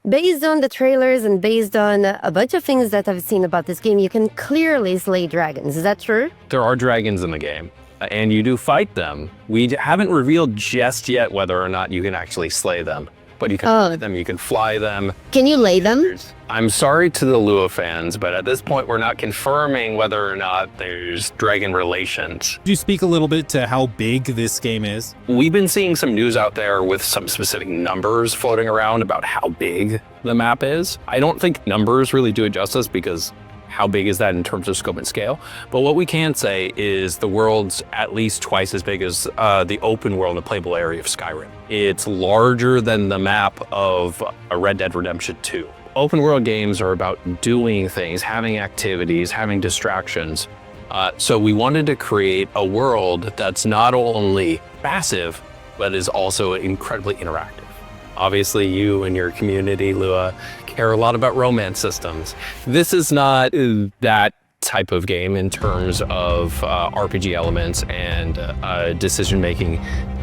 Based on the trailers and based on a bunch of things that I've seen about this game, you can clearly slay dragons. Is that true? There are dragons in the game, and you do fight them. We haven't revealed just yet whether or not you can actually slay them. But you can fight them, you can fly them. Can you lay them? I'm sorry to the Lua fans, but at this point we're not confirming whether or not there's dragon relations. Could you speak a little bit to how big this game is? We've been seeing some news out there with some specific numbers floating around about how big the map is. I don't think numbers really do it justice because how big is that in terms of scope and scale? But what we can say is the world's at least twice as big as the open world and playable area of Skyrim. It's larger than the map of a Red Dead Redemption 2. Open world games are about doing things, having activities, having distractions. So we wanted to create a world that's not only massive, but is also incredibly interactive. Obviously, you and your community, Lua, care a lot about romance systems. This is not that type of game in terms of RPG elements and decision-making.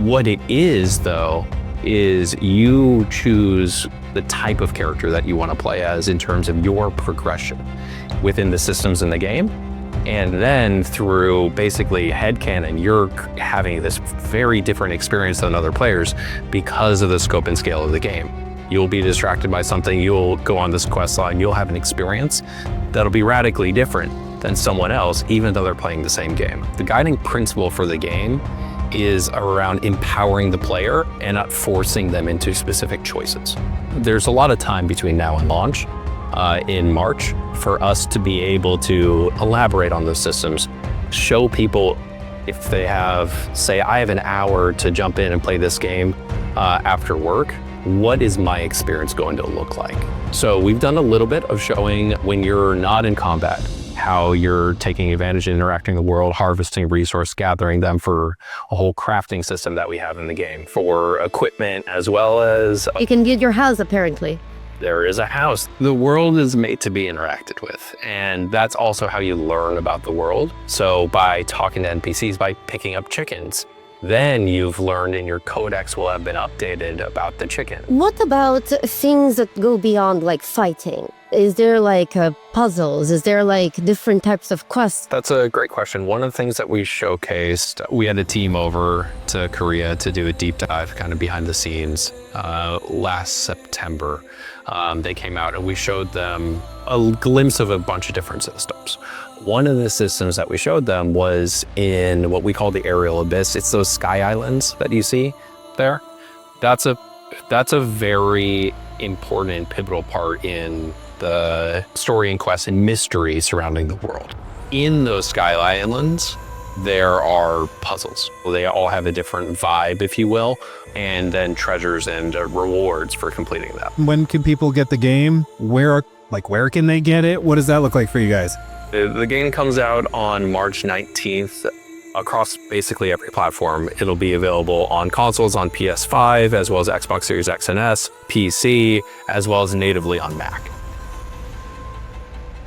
What it is, though, is you choose the type of character that you want to play as in terms of your progression within the systems in the game. And then through basically headcanon, you're having this very different experience than other players because of the scope and scale of the game. You'll be distracted by something, you'll go on this quest line, you'll have an experience that'll be radically different than someone else, even though they're playing the same game. The guiding principle for the game is around empowering the player and not forcing them into specific choices. There's a lot of time between now and launch in March for us to be able to elaborate on those systems, show people if they have, say, I have an hour to jump in and play this game after work, what is my experience going to look like? So we've done a little bit of showing when you're not in combat, how you're taking advantage and interacting in the world, harvesting resource, gathering them for a whole crafting system that we have in the game for equipment as well as... You can build your house, apparently. There is a house. The world is made to be interacted with, and that's also how you learn about the world. So by talking to NPCs, by picking up chickens, then you've learned and your codex will have been updated about the chicken. What about things that go beyond like fighting? Is there like puzzles? Is there like different types of quests? That's a great question. One of the things that we showcased, we had a team over to Korea to do a deep dive kind of behind the scenes last September. They came out and we showed them a glimpse of a bunch of different systems. One of the systems that we showed them was in what we call the aerial abyss. It's those sky islands that you see there. That's a very important and pivotal part in the story and quest and mystery surrounding the world. In those sky islands, there are puzzles. They all have a different vibe, if you will, and then treasures and rewards for completing them. When can people get the game? Where can they get it? What does that look like for you guys? The game comes out on March 19th across basically every platform. It'll be available on consoles on PS5, as well as Xbox Series X and S, PC, as well as natively on Mac.